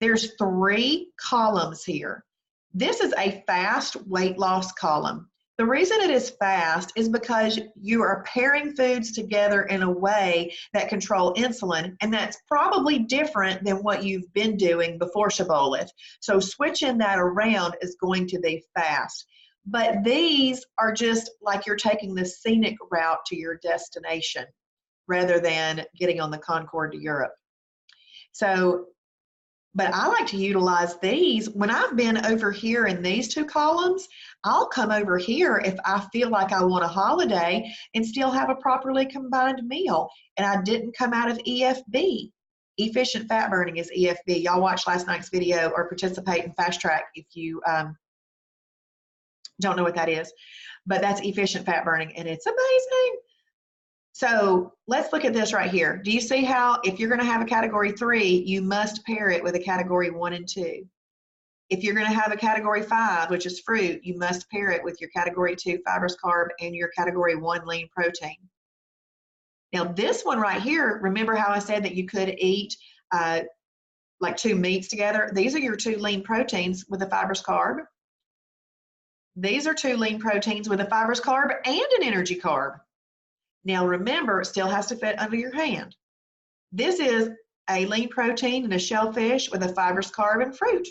There's 3 columns here. This is a fast weight loss column. The reason it is fast is because you are pairing foods together in a way that control insulin, and that's probably different than what you've been doing before Shibboleth. So switching that around is going to be fast. But these are just like you're taking the scenic route to your destination rather than getting on the Concorde to Europe. So, but I like to utilize these. When I've been over here in these 2 columns, I'll come over here if I feel like I want a holiday and still have a properly combined meal. And I didn't come out of EFB. Efficient fat burning is EFB. Y'all watch last night's video or participate in Fast Track if you don't know what that is, but that's efficient fat burning, and it's amazing. So let's look at this right here. Do you see how if you're going to have a category 3, you must pair it with a category 1 and 2? If you're going to have a category 5, which is fruit, you must pair it with your category 2 fibrous carb and your category 1 lean protein. Now this one right here, remember how I said that you could eat like 2 meats together? These are your 2 lean proteins with a fibrous carb. These are 2 lean proteins with a fibrous carb and an energy carb. Now remember, it still has to fit under your hand. This is a lean protein and a shellfish with a fibrous carb and fruit.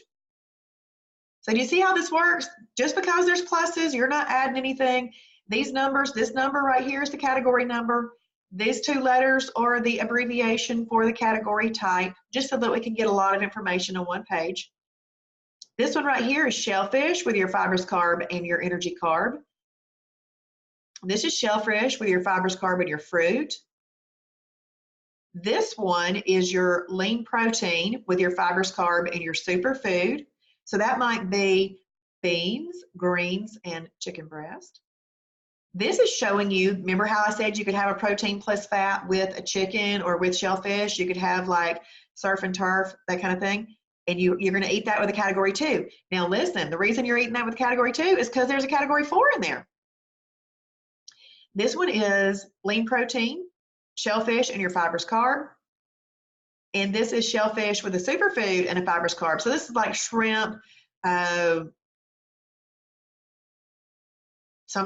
So do you see how this works? Just because there's pluses, you're not adding anything. These numbers, this number right here is the category number. These 2 letters are the abbreviation for the category type, just so that we can get a lot of information on one page. This one right here is shellfish with your fibrous carb and your energy carb. This is shellfish with your fibrous carb and your fruit. This one is your lean protein with your fibrous carb and your superfood. So that might be beans, greens, and chicken breast. This is showing you, remember how I said you could have a protein plus fat with a chicken or with shellfish? You could have like surf and turf, that kind of thing. And you're going to eat that with a category 2. Now listen, the reason you're eating that with category 2 is because there's a category 4 in there. This one is lean protein, shellfish, and your fibrous carb. And this is shellfish with a superfood and a fibrous carb. So this is like shrimp, some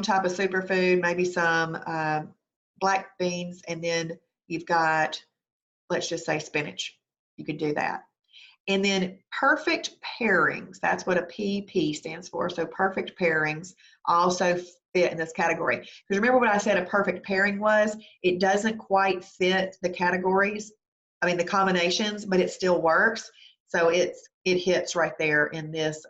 type of superfood, maybe some black beans, and then you've got, let's just say, spinach. You could do that. And then perfect pairings, that's what a PP stands for. So perfect pairings also fit in this category. Because remember what I said a perfect pairing was? It doesn't quite fit the categories, the combinations, but it still works. So it hits right there in this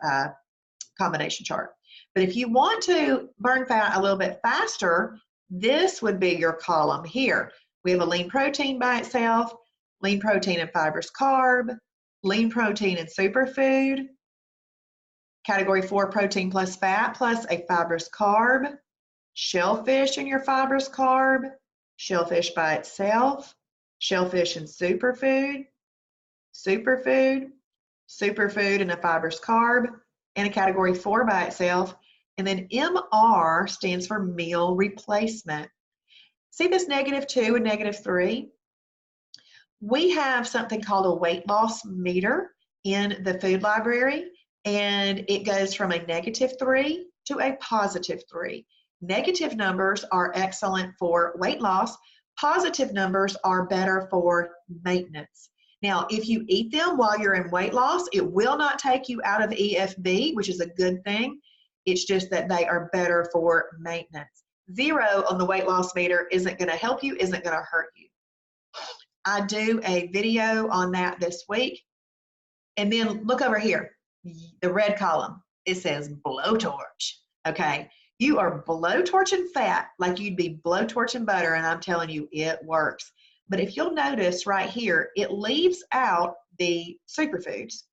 combination chart. But if you want to burn fat a little bit faster, this would be your column here. We have a lean protein by itself, lean protein and fibrous carb, lean protein and superfood, category 4 protein plus fat plus a fibrous carb, shellfish in your fibrous carb, shellfish by itself, shellfish and superfood, superfood, superfood and a fibrous carb, and a category 4 by itself. And then MR stands for meal replacement. See this -2 and -3? We have something called a weight loss meter in the food library, and it goes from a -3 to a +3. Negative numbers are excellent for weight loss. Positive numbers are better for maintenance. Now, if you eat them while you're in weight loss, it will not take you out of EFB, which is a good thing. It's just that they are better for maintenance. 0 on the weight loss meter isn't going to help you, isn't going to hurt you. I do a video on that this week. And then look over here, the red column, it says blowtorch, okay? You are blowtorching fat like you'd be blowtorching butter, and I'm telling you, it works. But if you'll notice right here, it leaves out the superfoods.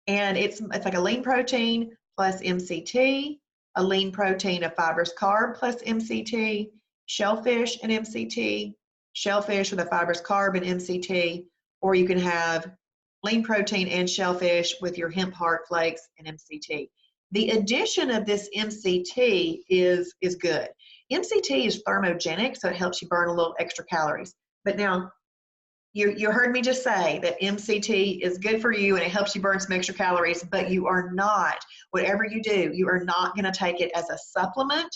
And it's like a lean protein plus MCT, a lean protein of fibrous carb plus MCT, shellfish and MCT, shellfish with a fibrous carb and MCT, or you can have lean protein and shellfish with your hemp heart flakes and MCT. The addition of this MCT is good. MCT is thermogenic, so it helps you burn a little extra calories. But now, you heard me just say that MCT is good for you and it helps you burn some extra calories, but you are not, whatever you do, you are not going to take it as a supplement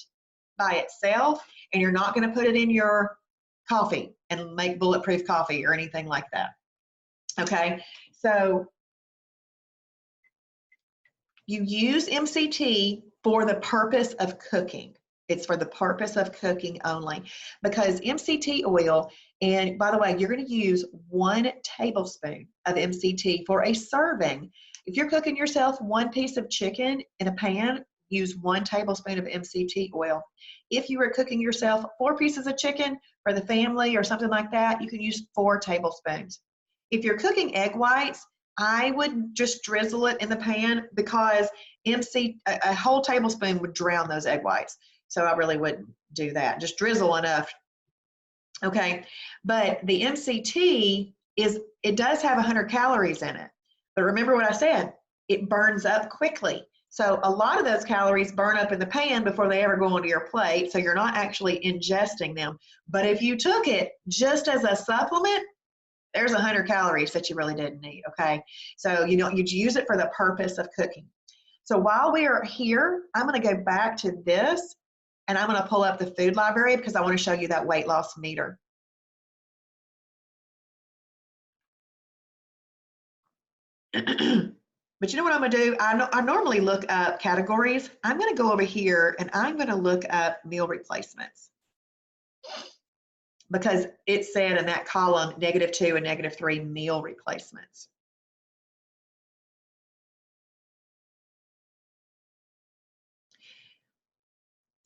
by itself, and you're not going to put it in your coffee and make bulletproof coffee or anything like that. Okay, so you use MCT for the purpose of cooking. It's for the purpose of cooking only, because MCT oil, and by the way, you're going to use 1 tablespoon of MCT for a serving. If you're cooking yourself 1 piece of chicken in a pan, use 1 tablespoon of MCT oil. If you are cooking yourself 4 pieces of chicken for the family or something like that, you can use 4 tablespoons. If you're cooking egg whites, I would just drizzle it in the pan, because a whole tablespoon would drown those egg whites. So I really wouldn't do that. Just drizzle enough. Okay, but the MCT it does have 100 calories in it. But remember what I said, it burns up quickly. So a lot of those calories burn up in the pan before they ever go onto your plate, so you're not actually ingesting them. But if you took it just as a supplement, there's 100 calories that you really didn't need, okay? So you'd use it for the purpose of cooking. So while we are here, I'm going to go back to this, and I'm going to pull up the food library because I want to show you that weight loss meter. But you know what I'm going to do? I normally look up categories. I'm going to go over here, and I'm going to look up meal replacements, because it said in that column -2 and -3 meal replacements.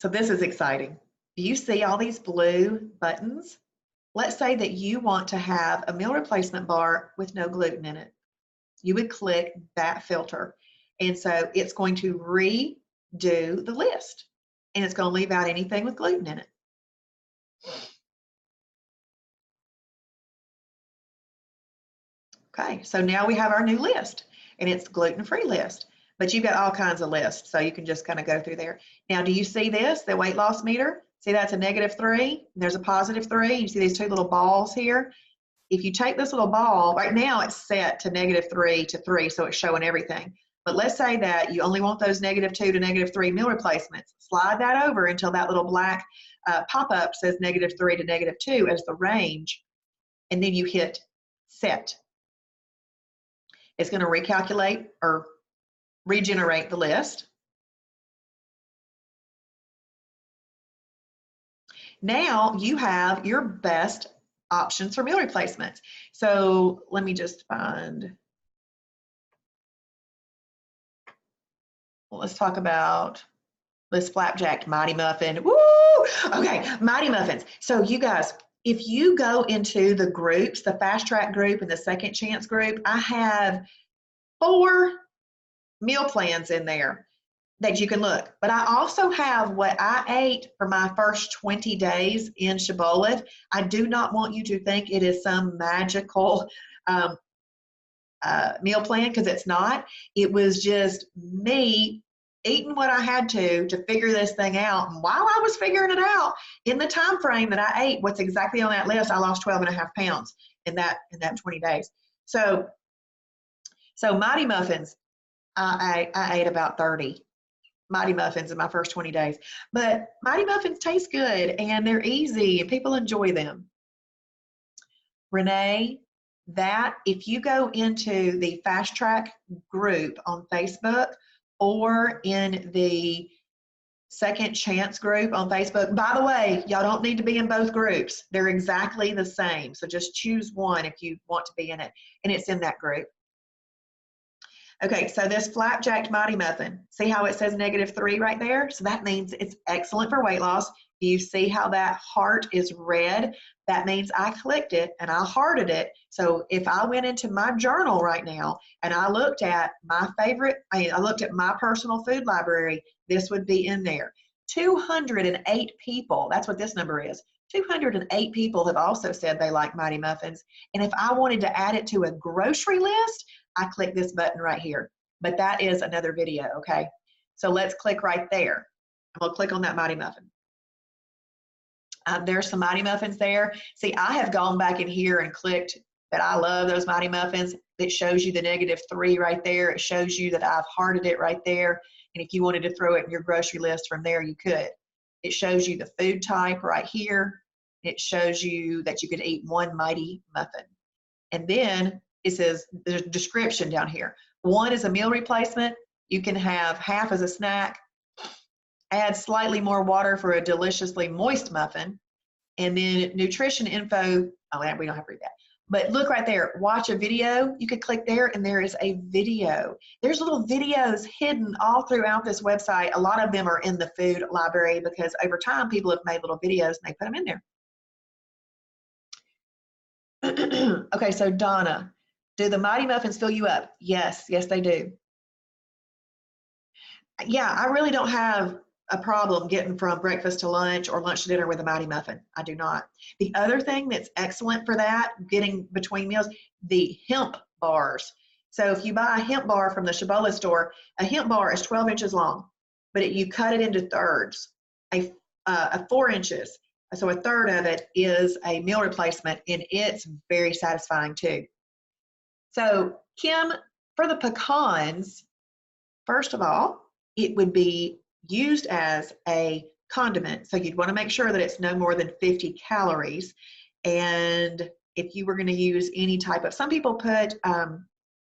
So this is exciting. Do you see all these blue buttons? Let's say that you want to have a meal replacement bar with no gluten in it. You would click that filter. And so it's going to redo the list, and it's going to leave out anything with gluten in it. Okay, so now we have our new list, and it's gluten-free list. But you've got all kinds of lists, so you can just kind of go through there. Now, do you see this, the weight loss meter? See, that's a -3, and there's a +3. You see these 2 little balls here? If you take this little ball, right now it's set to -3 to 3, so it's showing everything. But let's say that you only want those -2 to -3 meal replacements. Slide that over until that little black pop-up says -3 to -2 as the range, and then you hit set. It's going to recalculate or regenerate the list. Now you have your best options for meal replacements. So let me just find, well, let's talk about this flapjack Mighty Muffin. Woo! Okay, Mighty Muffins. So you guys, if you go into the groups, the Fast Track group and the Second Chance group, I have 4 meal plans in there that you can look. But I also have what I ate for my first 20 days in Shibboleth. I do not want you to think it is some magical meal plan, because it's not. It was just me eating what I had to figure this thing out. And while I was figuring it out, in the time frame that I ate what's exactly on that list, I lost 12.5 pounds in that 20 days. So Mighty Muffins, I ate about 30 Mighty Muffins in my first 20 days. But Mighty Muffins taste good and they're easy and people enjoy them. Renee, that if you go into the Fast Track group on Facebook or in the Second Chance group on Facebook, by the way, y'all don't need to be in both groups. They're exactly the same. So just choose one if you want to be in it, and it's in that group. Okay, so this flapjack Mighty Muffin, see how it says -3 right there? So that means it's excellent for weight loss. Do you see how that heart is red? That means I clicked it and I hearted it. So if I went into my journal right now and I looked at my favorite, I looked at my personal food library, this would be in there. 208 people, that's what this number is. 208 people have also said they like Mighty Muffins. And if I wanted to add it to a grocery list, I click this button right here. But that is another video, okay? So let's click right there. I'm gonna click on that Mighty Muffin. There's some Mighty Muffins there. See, I have gone back in here and clicked that I love those Mighty Muffins. It shows you the -3 right there. It shows you that I've hearted it right there. And if you wanted to throw it in your grocery list from there, you could. It shows you the food type right here. It shows you that you could eat 1 Mighty Muffin. And then it says there's a description down here. 1 is a meal replacement. You can have half as a snack. Add slightly more water for a deliciously moist muffin. And then nutrition info, oh, we don't have to read that. But look right there, watch a video. You could click there and there is a video. There's little videos hidden all throughout this website. A lot of them are in the food library because over time people have made little videos and they put them in there. Okay, so Donna, do the Mighty Muffins fill you up? Yes, yes they do. Yeah, I really don't have a problem getting from breakfast to lunch or lunch to dinner with a Mighty Muffin. I do not. The other thing that's excellent for that, getting between meals, the hemp bars. So if you buy a hemp bar from the Shibboleth store, a hemp bar is 12 inches long, but you cut it into thirds, a 4 inches. So a third of it is a meal replacement, and it's very satisfying too. So Kim, for the pecans, first of all, it would be used as a condiment. So you'd want to make sure that it's no more than 50 calories. And if you were going to use any type of, some people put a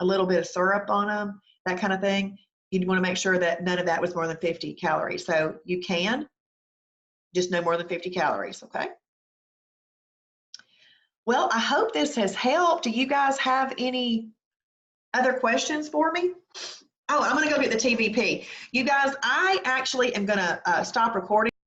little bit of syrup on them, that kind of thing. You'd want to make sure that none of that was more than 50 calories. So you can, just no more than 50 calories, okay? Well, I hope this has helped. Do you guys have any other questions for me? Oh, I'm going to go get the TVP. You guys, I actually am going to stop recording.